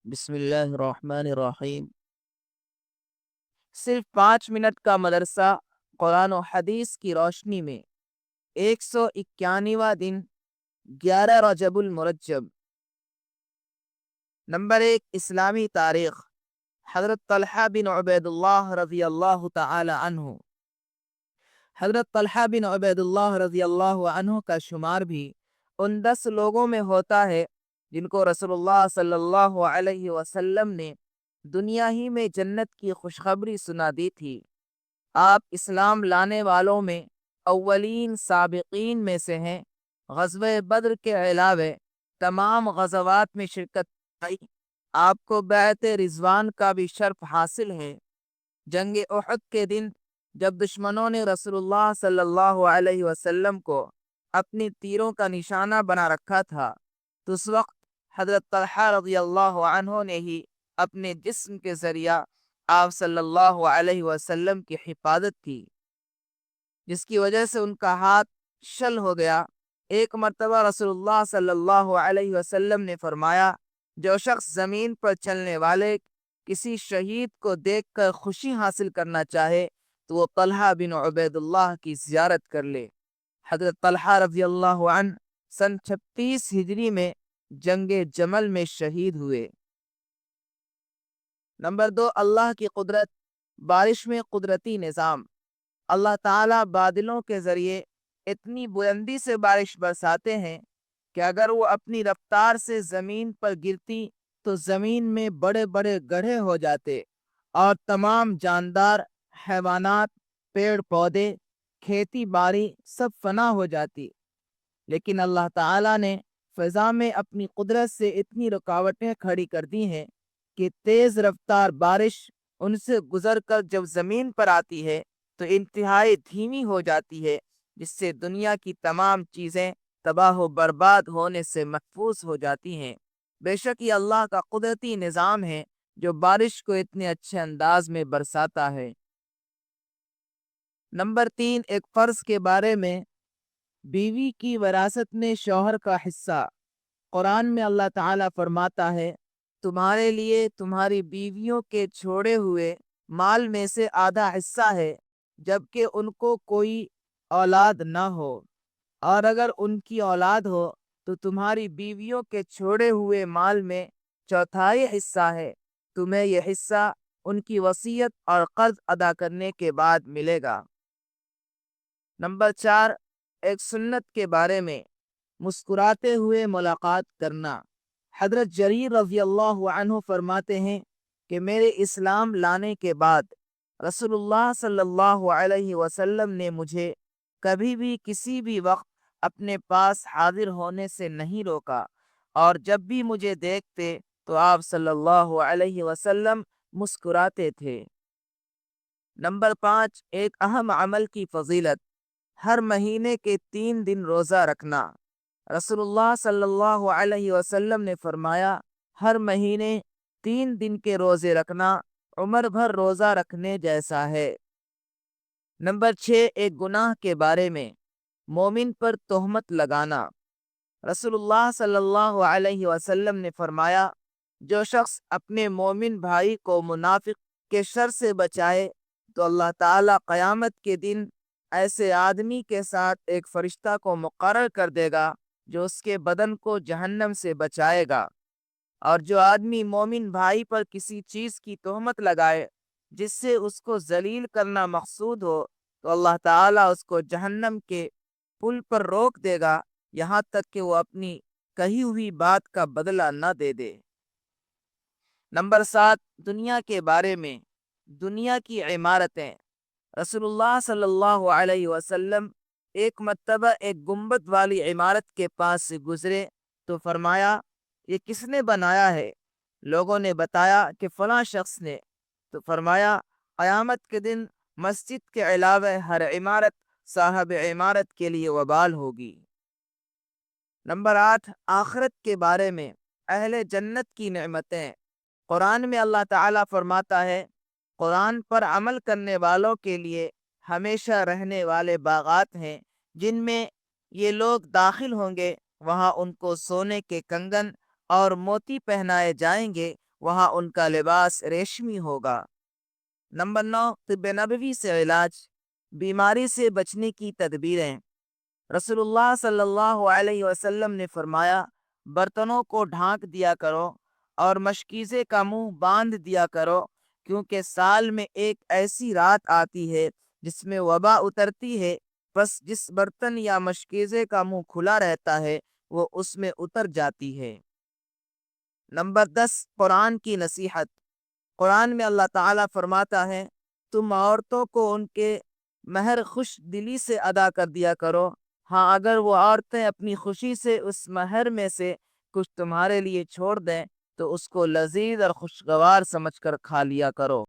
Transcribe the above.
بسم اللہ الرحمن الرحیم۔ صرف 5 منٹ کا مدرسہ قرآن و حدیث کی روشنی میں 191واں دن 11 رجب المرجب۔ نمبر 1، اسلامی تاریخ۔ حضرت طلحہ بن عبید اللہ رضی اللہ تعالی عنہ۔ حضرت طلحہ بن عبید اللہ رضی اللہ عنہ کا شمار بھی ان 10 لوگوں میں ہوتا ہے جن کو رسول اللہ صلی اللہ علیہ وسلم نے دنیا ہی میں جنت کی خوشخبری سنا دی تھی۔ آپ اسلام لانے والوں میں اولین سابقین میں سے ہیں۔ غزوہ بدر کے علاوہ تمام غزوات میں شرکت کی۔ آپ کو بیعت رضوان کا بھی شرف حاصل ہے۔ جنگ احد کے دن جب دشمنوں نے رسول اللہ صلی اللہ علیہ وسلم کو اپنی تیروں کا نشانہ بنا رکھا تھا تو اس وقت حضرت طلحہ رضی اللہ عنہ نے ہی اپنے جسم کے ذریعہ آپ صلی اللہ علیہ وسلم کی حفاظت کی، جس کی وجہ سے ان کا ہاتھ شل ہو گیا۔ ایک مرتبہ رسول اللہ صلی اللہ علیہ وسلم نے فرمایا، جو شخص زمین پر چلنے والے کسی شہید کو دیکھ کر خوشی حاصل کرنا چاہے تو وہ طلحہ بن عبید اللہ کی زیارت کر لے۔ حضرت طلحہ رضی اللہ عنہ سن 36 ہجری میں جنگ جمل میں شہید ہوئے۔ نمبر 2، اللہ کی قدرت۔ بارش میں قدرتی نظام۔ اللہ تعالیٰ بادلوں کے ذریعے اتنی بلندی سے بارش برساتے ہیں کہ اگر وہ اپنی رفتار سے زمین پر گرتی تو زمین میں بڑے بڑے گڑھے ہو جاتے اور تمام جاندار حیوانات، پیڑ پودے، کھیتی باڑی سب فنا ہو جاتی۔ لیکن اللہ تعالیٰ نے فضا میں اپنی قدرت سے اتنی رکاوٹیں کھڑی کر دی ہیں کہ تیز رفتار بارش ان سے گزر کر جب زمین پر آتی ہے تو انتہائی دھیمی ہو جاتی ہے، جس سے دنیا کی تمام چیزیں تباہ و برباد ہونے سے محفوظ ہو جاتی ہیں۔ بے شک یہ اللہ کا قدرتی نظام ہے جو بارش کو اتنے اچھے انداز میں برساتا ہے۔ نمبر 3، ایک فرض کے بارے میں۔ بیوی کی وراثت میں شوہر کا حصہ۔ قرآن میں اللہ تعالیٰ فرماتا ہے، تمہارے لیے تمہاری بیویوں کے چھوڑے ہوئے مال میں سے آدھا حصہ ہے جبکہ ان کو کوئی اولاد نہ ہو، اور اگر ان کی اولاد ہو تو تمہاری بیویوں کے چھوڑے ہوئے مال میں چوتھائی حصہ ہے۔ تمہیں یہ حصہ ان کی وصیت اور قرض ادا کرنے کے بعد ملے گا۔ نمبر 4، ایک سنت کے بارے میں۔ مسکراتے ہوئے ملاقات کرنا۔ حضرت جریر رضی اللہ عنہ فرماتے ہیں کہ میرے اسلام لانے کے بعد رسول اللہ صلی اللہ علیہ وسلم نے مجھے کبھی بھی کسی بھی وقت اپنے پاس حاضر ہونے سے نہیں روکا، اور جب بھی مجھے دیکھتے تو آپ صلی اللہ علیہ وسلم مسکراتے تھے۔ نمبر 5، ایک اہم عمل کی فضیلت۔ ہر مہینے کے 3 دن روزہ رکھنا۔ رسول اللہ صلی اللہ علیہ وسلم نے فرمایا، ہر مہینے 3 دن کے روزے رکھنا عمر بھر روزہ رکھنے جیسا ہے۔ نمبر 6، ایک گناہ کے بارے میں۔ مومن پر تہمت لگانا۔ رسول اللہ صلی اللہ علیہ وسلم نے فرمایا، جو شخص اپنے مومن بھائی کو منافق کے شر سے بچائے تو اللہ تعالیٰ قیامت کے دن ایسے آدمی کے ساتھ ایک فرشتہ کو مقرر کر دے گا جو اس کے بدن کو جہنم سے بچائے گا۔ اور جو آدمی مومن بھائی پر کسی چیز کی تہمت لگائے جس سے اس کو ذلیل کرنا مقصود ہو تو اللہ تعالیٰ اس کو جہنم کے پل پر روک دے گا یہاں تک کہ وہ اپنی کہی ہوئی بات کا بدلہ نہ دے دے۔ نمبر 7، دنیا کے بارے میں۔ دنیا کی عمارتیں۔ رسول اللہ صلی اللہ علیہ وسلم ایک مرتبہ ایک گنبد والی عمارت کے پاس سے گزرے تو فرمایا، یہ کس نے بنایا ہے؟ لوگوں نے بتایا کہ فلاں شخص نے۔ تو فرمایا، قیامت کے دن مسجد کے علاوہ ہر عمارت صاحب عمارت کے لیے وبال ہوگی۔ نمبر 8، آخرت کے بارے میں۔ اہل جنت کی نعمتیں۔ قرآن میں اللہ تعالیٰ فرماتا ہے، قرآن پر عمل کرنے والوں کے لیے ہمیشہ رہنے والے باغات ہیں جن میں یہ لوگ داخل ہوں گے، وہاں ان کو سونے کے کنگن اور موتی پہنائے جائیں گے، وہاں ان کا لباس ریشمی ہوگا۔ نمبر 9، طب نبوی سے علاج، بیماری سے بچنے کی تدبیریں۔ رسول اللہ صلی اللہ علیہ وسلم نے فرمایا، برتنوں کو ڈھانک دیا کرو اور مشکیزے کا منہ باندھ دیا کرو، کیونکہ سال میں ایک ایسی رات آتی ہے جس میں وبا اترتی ہے، بس جس برتن یا مشکیزے کا منہ کھلا رہتا ہے وہ اس میں اتر جاتی ہے۔ نمبر 10، قرآن کی نصیحت۔ قرآن میں اللہ تعالیٰ فرماتا ہے، تم عورتوں کو ان کے مہر خوش دلی سے ادا کر دیا کرو، ہاں اگر وہ عورتیں اپنی خوشی سے اس مہر میں سے کچھ تمہارے لیے چھوڑ دیں تو اس کو لذیذ اور خوشگوار سمجھ کر کھا لیا کرو۔